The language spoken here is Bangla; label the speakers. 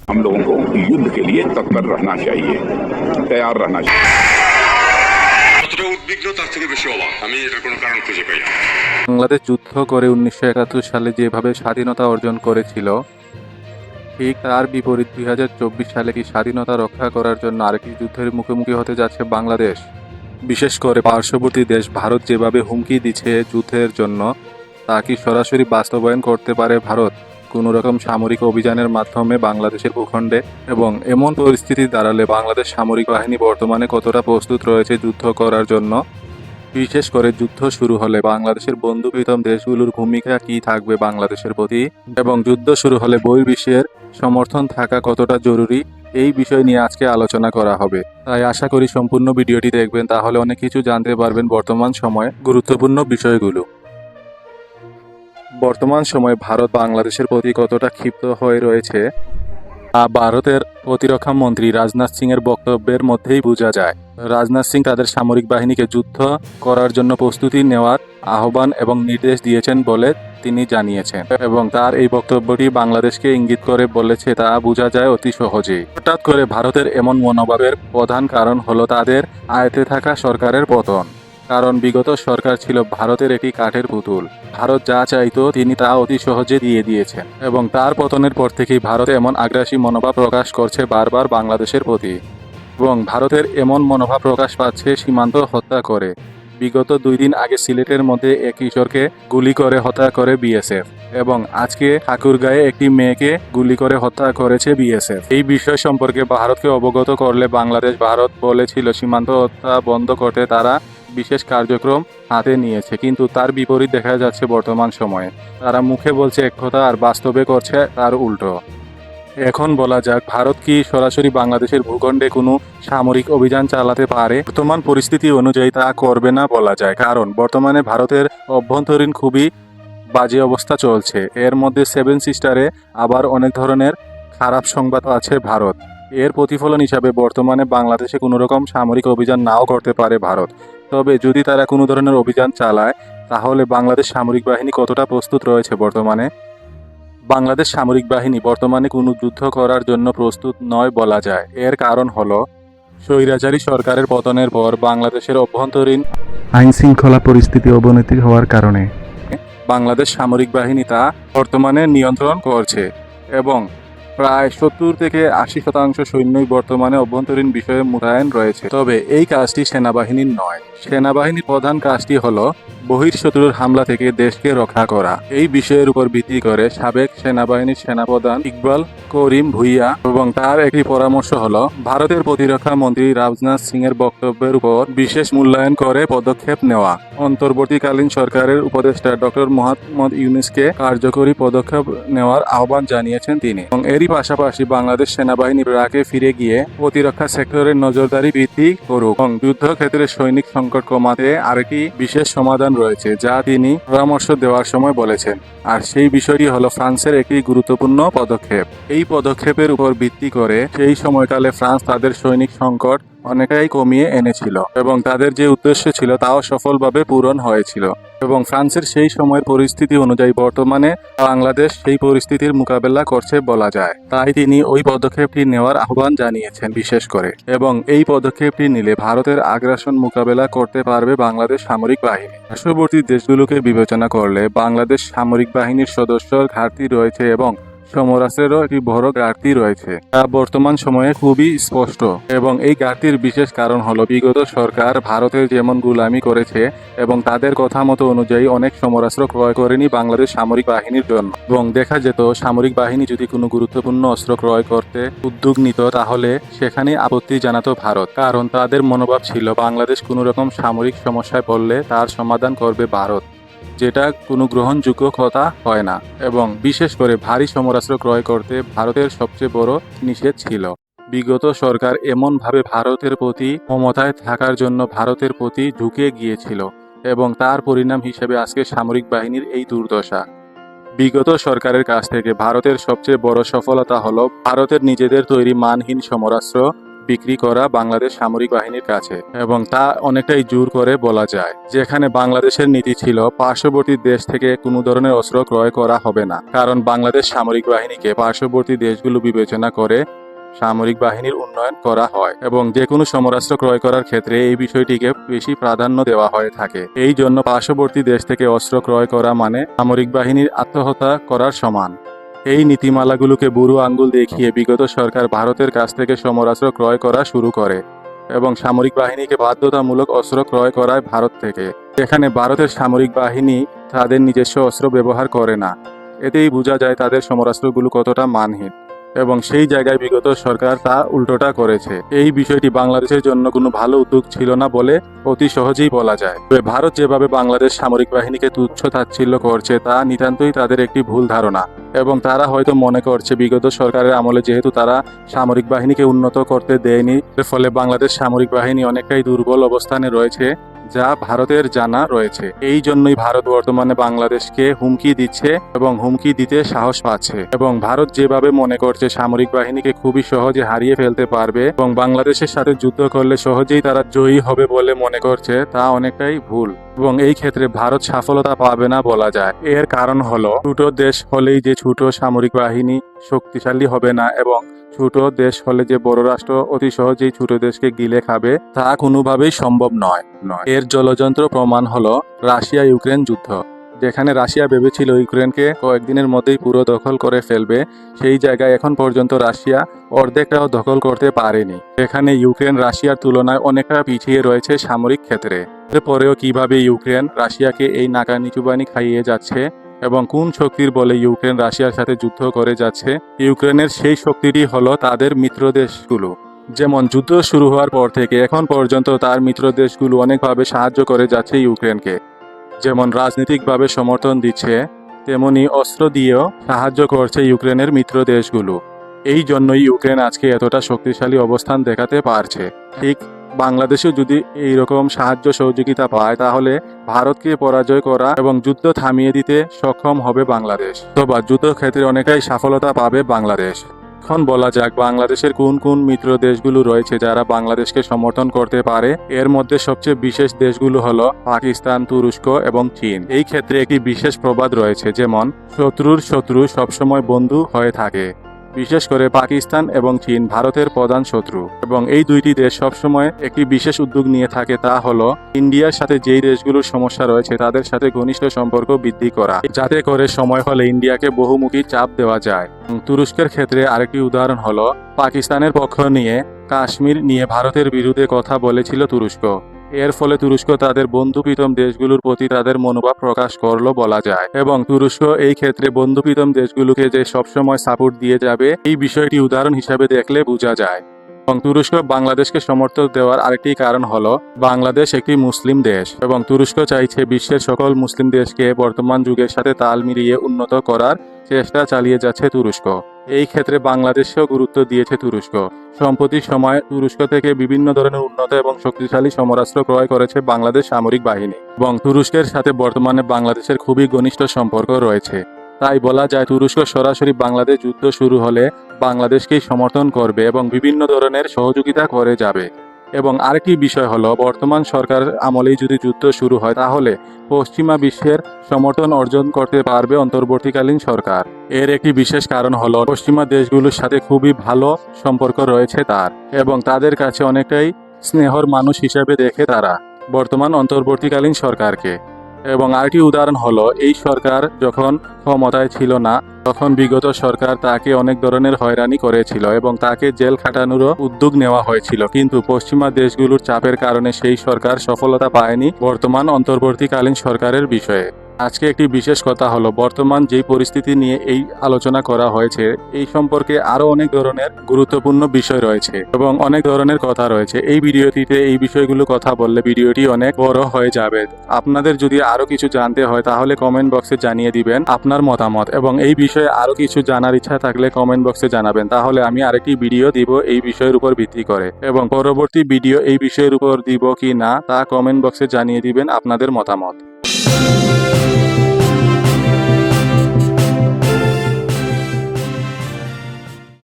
Speaker 1: हम लोगों को युद्ध के लिए तत्पर रहना चाहिए, तैयार रहना चाहिए।
Speaker 2: যতটা উদ্বিগ্ন তার থেকে বেশি অবাক, আমি এটার কোনো কারণ খুঁজে পাই না।
Speaker 3: বাংলাদেশ যুদ্ধ করে 1971 সালে যেভাবে স্বাধীনতা অর্জন করেছিল, ঠিক তার বিপরীত 2024 সালে কি স্বাধীনতা রক্ষা করার জন্য আরেকটি যুদ্ধের মুখোমুখি হতে যাচ্ছে বাংলাদেশ। বিশেষ করে পার্শ্ববর্তী দেশ ভারত যেভাবে হুমকি দিচ্ছে যুদ্ধের জন্য, তা কি সরাসরি বাস্তবায়ন করতে পারে ভারত কোনো রকম সামরিক অভিযানের মাধ্যমে বাংলাদেশের ভূখণ্ডে? এবং এমন পরিস্থিতি দাঁড়ালে বাংলাদেশ সামরিক বাহিনী বর্তমানে কতটা প্রস্তুত রয়েছে যুদ্ধ করার জন্য? বিশেষ করে যুদ্ধ শুরু হলে বাংলাদেশের বন্ধুপ্রীতম দেশগুলোর ভূমিকা কি থাকবে বাংলাদেশের প্রতি, এবং যুদ্ধ শুরু হলে বহির্বিশ্বের সমর্থন থাকা কতটা জরুরি, এই বিষয় নিয়ে আজকে আলোচনা করা হবে। তাই আশা করি সম্পূর্ণ ভিডিওটি দেখবেন, তাহলে অনেক কিছু জানতে পারবেন বর্তমান সময়ে গুরুত্বপূর্ণ বিষয়গুলো। বর্তমান সময়ে ভারত বাংলাদেশের প্রতি কতটা ক্ষিপ্ত হয়ে রয়েছে তা ভারতের প্রতিরক্ষা মন্ত্রী রাজনাথ সিং এর বক্তব্যের মধ্যেই বোঝা যায়। রাজনাথ সিং তাদের সামরিক বাহিনীকে যুদ্ধ করার জন্য প্রস্তুতি নেওয়ার আহ্বান এবং নির্দেশ দিয়েছেন বলে তিনি জানিয়েছেন, এবং তার এই বক্তব্যটি বাংলাদেশকে ইঙ্গিত করে বলেছে তা বোঝা যায় অতি সহজেই। হঠাৎ করে ভারতের এমন মনোভাবের প্রধান কারণ হলো তাদের আয়ত্তে থাকা সরকারের পতন। কারণ বিগত সরকার ছিল ভারতের একটি কাঠের পুতুল, ভারত যা চাইতো তিনি তা অতি সহজে দিয়ে দিয়েছেন, এবং তার পতনের পর থেকেই ভারত এমন আগ্রাসী মনোভাব প্রকাশ করছে বারবার বাংলাদেশের প্রতি। এবং ভারতের এমন মনোভাব প্রকাশ পাচ্ছে সীমান্ত হত্যা করে। বিগত 2 দিন আগে সিলেটের মধ্যে এক কিশোরকে গুলি করে হত্যা করে বিএসএফ, এবং আজকে ঠাকুরগাঁয়ে একটি মেয়েকে গুলি করে হত্যা করেছে বিএসএফ। এই বিষয় সম্পর্কে ভারতকে অবগত করলে বাংলাদেশ ভারত বলেছিল সীমান্ত হত্যা বন্ধ করতে তারা বিশেষ কার্যক্রম হাতে নিয়েছে, কিন্তু তার বিপরীত দেখা যাচ্ছে বর্তমান সময়ে। তারা মুখে বলছে এক কথা আর বাস্তবে করছে তার উল্টো। এখন বলা যাক, ভারত কি সরাসরি বাংলাদেশের ভূখণ্ডে কোনো সামরিক অভিযান চালাতে পারে? বর্তমান পরিস্থিতি অনুযায়ী তা করবে না বলা যায়, কারণ বর্তমানে ভারতের অভ্যন্তরীণ খুবই বাজে অবস্থা চলছে। এর মধ্যে 7 সিস্টারে আবার অনেক ধরনের খারাপ সংবাদ আছে ভারত। এর প্রতিফলন হিসাবে বর্তমানে বাংলাদেশে কোনো রকম সামরিক অভিযান নাও করতে পারে ভারত। তবে যদি তারা কোনো ধরনের অভিযান চালায়, তাহলে বাংলাদেশ সামরিক বাহিনী কতটা প্রস্তুত রয়েছে বর্তমানে? বাংলাদেশ সামরিক বাহিনী বর্তমানে কোনো যুদ্ধ করার জন্য প্রস্তুত নয় বলা যায়। এর কারণ হলো, স্বৈরাচারী সরকারের পতনের পর বাংলাদেশের অভ্যন্তরীণ আইন শৃঙ্খলা পরিস্থিতি অবনতি হওয়ার কারণে বাংলাদেশ সামরিক বাহিনী তা বর্তমানে নিয়ন্ত্রণ করছে, এবং প্রায় 70 থেকে 80% সৈন্যই বর্তমানে অভ্যন্তরীণ বিষয়ে মোতায়েন রয়েছে। তবে এই কাজটি সেনাবাহিনীর নয়। সেনাবাহিনীর প্রধান কাজটি হলো বহির্শত্রুর হামলা থেকে দেশকে রক্ষা করা। এই বিষয়ের উপর ভিত্তি করে সাবেক সেনাবাহিনীর সেনাপ্রধান ইকবাল করিম ভুইয়া এবং তার একটি পরামর্শ হলো ভারতের প্রতিরক্ষা মন্ত্রী রাজনাথ সিং এর বক্তব্যের উপর বিশেষ মূল্যায়ন করে পদক্ষেপ নেওয়া। অন্তর্বর্তীকালীন সরকারের উপদেষ্টা ডক্টর মোহাম্মদ ইউনূসকে কার্যকরী পদক্ষেপ নেওয়ার আহ্বান জানিয়েছেন তিনি, এবং এরই পাশাপাশি বাংলাদেশ সেনাবাহিনী ইরাকে ফিরে গিয়ে প্রতিরক্ষা সেক্টরের নজরদারি বৃদ্ধি করুক, এবং যুদ্ধক্ষেত্রে সৈনিক সংকট কমাতে আরেকটি বিশেষ সমাধান রয়েছে যা তিনি পরামর্শ দেওয়ার সময় বলেছেন। আর সেই বিষয়টি হলো ফ্রান্সের একটি গুরুত্বপূর্ণ পদক্ষেপ। এই পদক্ষেপের উপর ভিত্তি করে সেই সময়কালে ফ্রান্স তাদের সৈনিক সংকট অনেকটাই কমিয়ে এনেছিল, এবং তাদের যে উদ্দেশ্য ছিল তাও সফলভাবে পূরণ হয়েছিল। এবং ফ্রান্সের সেই সময়ের পরিস্থিতি অনুযায়ী বর্তমানে বাংলাদেশ সেই পরিস্থিতির মোকাবেলা করছে বলা যায়। তাই তিনি ওই পদক্ষেপটি নেওয়ার আহ্বান জানিয়েছেন বিশেষ করে, এবং এই পদক্ষেপটি নিলে ভারতের আগ্রাসন মোকাবেলা করতে পারবে বাংলাদেশ সামরিক বাহিনী। পার্শ্ববর্তী দেশগুলোকে বিবেচনা করলে বাংলাদেশ সামরিক বাহিনীর সদস্যর ঘাটতি রয়েছে, এবং সমরাস্ত্রেরও একটি বড় ঘাটতি রয়েছে, তা বর্তমান সময়ে খুবই স্পষ্ট। এবং এই ঘাটতির বিশেষ কারণ হলো বিগত সরকার ভারতের যেমন গুলামি করেছে, এবং তাদের কথা মতো অনুযায়ী অনেক সমরাস্ত্র ক্রয় করেনি বাংলাদেশ সামরিক বাহিনীর জন্য। এবং দেখা যেত সামরিক বাহিনী যদি কোনো গুরুত্বপূর্ণ অস্ত্র ক্রয় করতে উদ্যোগ নিত, তাহলে সেখানে আপত্তি জানাতো ভারত, কারণ তাদের মনোভাব ছিল বাংলাদেশ কোনো রকম সামরিক সমস্যায় পড়লে তার সমাধান করবে ভারত, যেটা কোনো গ্রহণযোগ্য কথা হয় না। এবং বিশেষ করে ভারী সমরাস্ত্র ক্রয় করতে ভারতের সবচেয়ে বড় নিষেধ ছিল। বিগত সরকার এমনভাবে ভারতের প্রতি ক্ষমতায় থাকার জন্য ভারতের প্রতি ঝুঁকে গিয়েছিল, এবং তার পরিণাম হিসেবে আজকে সামরিক বাহিনীর এই দুর্দশা। বিগত সরকারের কাছ থেকে ভারতের সবচেয়ে বড় সফলতা হলো ভারতের নিজেদের তৈরি মানহীন সমরাস্ত্র বিক্রি করা বাংলাদেশ সামরিক বাহিনীর কাছে, এবং তা অনেকটাই জোর করে বলা যায়। যেখানে বাংলাদেশের নীতি ছিল পার্শ্ববর্তী দেশ থেকে কোনো ধরনের অস্ত্র ক্রয় করা হবে না, কারণ বাংলাদেশ সামরিক বাহিনীকে পার্শ্ববর্তী দেশগুলো বিবেচনা করে সামরিক বাহিনীর উন্নয়ন করা হয়, এবং যে কোনো সমরাস্ত্র ক্রয় করার ক্ষেত্রে এই বিষয়টিকে বেশি প্রাধান্য দেওয়া হয়ে থাকে। এই জন্য পার্শ্ববর্তী দেশ থেকে অস্ত্র ক্রয় করা মানে সামরিক বাহিনীর আত্মহত্যা করার সমান। এই নীতিমালাগুলোকে বুড়ো আঙ্গুল দেখিয়ে বিগত সরকার ভারতের কাছ থেকে সমরাস্ত্র ক্রয় করা শুরু করে এবং সামরিক বাহিনীকে বাধ্যতামূলক অস্ত্র ক্রয় করায় ভারত থেকে। এখানে ভারতের সামরিক বাহিনী তাদের নিজস্ব অস্ত্র ব্যবহার করে না। এতেই বোঝা যায় তাদের সমরাস্ত্রগুলো কতটা মানহীন, এবং সেই জায়গায় বিগত সরকার তা উল্টোটা করেছে। এই বিষয়টি বাংলাদেশের জন্য কোনো ভালো উদ্যোগ ছিল না বলে অতি সহজেই বলা যায়। তবে ভারত যেভাবে বাংলাদেশ সামরিক বাহিনীকে তুচ্ছ তাচ্ছিল্য করছে তা নিতান্তই তাদের একটি ভুল ধারণা, এবং তারা হয়তো মনে করছে বিগত সরকারের আমলে যেহেতু তারা সামরিক বাহিনীকে উন্নত করতে দেয়নি, এর ফলে বাংলাদেশ সামরিক বাহিনী অনেকটাই দুর্বল অবস্থানে রয়েছে, যা ভারতের জানা রয়েছে। এই জন্যই ভারত বর্তমানে বাংলাদেশকে হুমকি দিচ্ছে এবং হুমকি দিতে সাহস পাচ্ছে, এবং ভারত যেভাবে মনে করছে সামরিক বাহিনীকে খুবই সহজে হারিয়ে ফেলতে পারবে এবং বাংলাদেশের সাথে যুদ্ধ করলে সহজেই তারা জয়ী হবে বলে মনে করছে, তা অনেকটাই ভুল, এবং এই ক্ষেত্রে ভারত সফলতা পাবে না বলা যায়। এর কারণ হলো ছোট দেশ হলেই যে ছোট সামরিক বাহিনী শক্তিশালী হবে না, এবং ছোট দেশ হলে যে বড় রাষ্ট্র অতি সহজেই ছোট দেশকে গিলে খাবে তা কোনোভাবেই সম্ভব নয়। এর জলযন্ত্র প্রমাণ হলো রাশিয়া ইউক্রেন যুদ্ধ। যেখানে রাশিয়া ভেবেছিল ইউক্রেনকে কয়েকদিনের মধ্যেই পুরো দখল করে ফেলবে, সেই জায়গায় এখন পর্যন্ত রাশিয়া অর্ধেকটাও দখল করতে পারেনি। এখানে ইউক্রেন রাশিয়ার তুলনায় অনেকটা পিছিয়ে রয়েছে সামরিক ক্ষেত্রে। এরপরেও কিভাবে ইউক্রেন রাশিয়াকে এই নাকা নিচুবানি খাইয়ে যাচ্ছে এবং কোন শক্তির বলে ইউক্রেন রাশিয়ার সাথে যুদ্ধ করে যাচ্ছে, ইউক্রেনের সেই শক্তিটি হলো তাদের মিত্র দেশগুলো। যেমন যুদ্ধ শুরু হওয়ার পর থেকে এখন পর্যন্ত তার মিত্র দেশগুলো অনেকভাবে সাহায্য করে যাচ্ছে ইউক্রেনকে। যেমন রাজনৈতিকভাবে সমর্থন দিচ্ছে, তেমনি অস্ত্র দিয়েও সাহায্য করছে ইউক্রেনের মিত্র দেশগুলো। এই জন্যই ইউক্রেন আজকে এতটা শক্তিশালী অবস্থান দেখাতে পারছে। ঠিক বাংলাদেশও যদি এইরকম সাহায্য সহযোগিতা পায়, তাহলে ভারতকে পরাজয় করা এবং যুদ্ধ থামিয়ে দিতে সক্ষম হবে বাংলাদেশ। অথবা যুদ্ধক্ষেত্রে অনেকটাই সফলতা পাবে বাংলাদেশ। এখন বলা যাক বাংলাদেশের কোন কোন মিত্র দেশগুলো রয়েছে যারা বাংলাদেশকে সমর্থন করতে পারে। এর মধ্যে সবচেয়ে বিশেষ দেশগুলো হলো পাকিস্তান, তুরস্ক এবং চীন। এই ক্ষেত্রে একটি বিশেষ প্রবাদ রয়েছে, যেমন শত্রুর শত্রু সবসময় বন্ধু হয়ে থাকে। বিশেষ করে পাকিস্তান এবং চীন ভারতের প্রধান শত্রু, এবং এই দুইটি দেশ সবসময় একটি বিশেষ উদ্যোগ নিয়ে থাকে, তা হলো ইন্ডিয়ার সাথে যেই দেশগুলোর সমস্যা রয়েছে তাদের সাথে ঘনিষ্ঠ সম্পর্ক বৃদ্ধি করা, যাতে করে সময় হলে ইন্ডিয়াকে বহুমুখী চাপ দেওয়া যায়। তুরস্কের ক্ষেত্রে আরেকটি উদাহরণ হলো পাকিস্তানের পক্ষ নিয়ে কাশ্মীর নিয়ে ভারতের বিরুদ্ধে কথা বলেছিল তুরস্ক। এর ফলে তুরস্ক তাদের বন্ধুপ্রীতম দেশগুলোর প্রতি তাদের মনোভাব প্রকাশ করলো বলা যায়, এবং তুরস্ক এই ক্ষেত্রে বন্ধুপ্রীতম দেশগুলোকে যে সবসময় সাপোর্ট দিয়ে যাবে, এই বিষয়টি উদাহরণ হিসাবে দেখলে বোঝা যায়। এবং তুরস্ক বাংলাদেশকে সমর্থন দেওয়ার আরেকটি কারণ হলো বাংলাদেশ একটি মুসলিম দেশ, এবং তুরস্ক চাইছে বিশ্বের সকল মুসলিম দেশকে বর্তমান যুগের সাথে তাল মিলিয়ে উন্নত করার চেষ্টা চালিয়ে যাচ্ছে তুরস্ক। এই ক্ষেত্রে বাংলাদেশেও গুরুত্ব দিয়েছে তুরস্ক। সম্প্রতি সময়ে তুরস্ক থেকে বিভিন্ন ধরনের উন্নত এবং শক্তিশালী সমরাস্ত্র ক্রয় করেছে বাংলাদেশ সামরিক বাহিনী, এবং তুরস্কের সাথে বর্তমানে বাংলাদেশের খুবই ঘনিষ্ঠ সম্পর্ক রয়েছে। তাই বলা যায় তুরস্ক সরাসরি বাংলাদেশ যুদ্ধ শুরু হলে বাংলাদেশকেই সমর্থন করবে এবং বিভিন্ন ধরনের সহযোগিতা করে যাবে। এবং আরেকটি বিষয় হলো বর্তমান সরকার আমলেই যদি যুদ্ধ শুরু হয়, তাহলে পশ্চিমা বিশ্বের সমর্থন অর্জন করতে পারবে অন্তর্বর্তীকালীন সরকার। এর একটি বিশেষ কারণ হলো পশ্চিমা দেশগুলোর সাথে খুবই ভালো সম্পর্ক রয়েছে তার, এবং তাদের কাছে অনেকটাই স্নেহর মানুষ হিসেবে দেখে তারা বর্তমান অন্তর্বর্তীকালীন সরকারকে। এবং আরেকটি উদাহরণ হলো এই সরকার যখন ক্ষমতায় ছিল না, তখন বিগত সরকার তাকে অনেক ধরনের হয়রানি করেছিল এবং তাকে জেল খাটানোরও উদ্যোগ নেওয়া হয়েছিল, কিন্তু পশ্চিমা দেশগুলোর চাপের কারণে সেই সরকার সফলতা পায়নি বর্তমান অন্তর্বর্তীকালীন সরকারের বিষয়ে। আজকে একটি বিশেষ কথা হলো বর্তমান যেই পরিস্থিতি নিয়ে এই আলোচনা করা হয়েছে, এই সম্পর্কে আরো অনেক ধরনের গুরুত্বপূর্ণ বিষয় রয়েছে এবং অনেক ধরনের কথা রয়েছে। এই ভিডিওটিতে এই বিষয়গুলো কথা বললে ভিডিওটি অনেক বড় হয়ে যাবে। আপনাদের যদি আরো কিছু জানতে হয় তাহলে কমেন্ট বক্সে জানিয়ে দিবেন আপনার মতামত, এবং এই বিষয়ে আরো কিছু জানার ইচ্ছা থাকলে কমেন্ট বক্সে জানাবেন, তাহলে আমি আরেকটি ভিডিও দিব এই বিষয়ের উপর ভিত্তি করে, এবং পরবর্তী ভিডিও এই বিষয়ের উপর দিব কি না তা কমেন্ট বক্সে জানিয়ে দিবেন আপনাদের মতামত।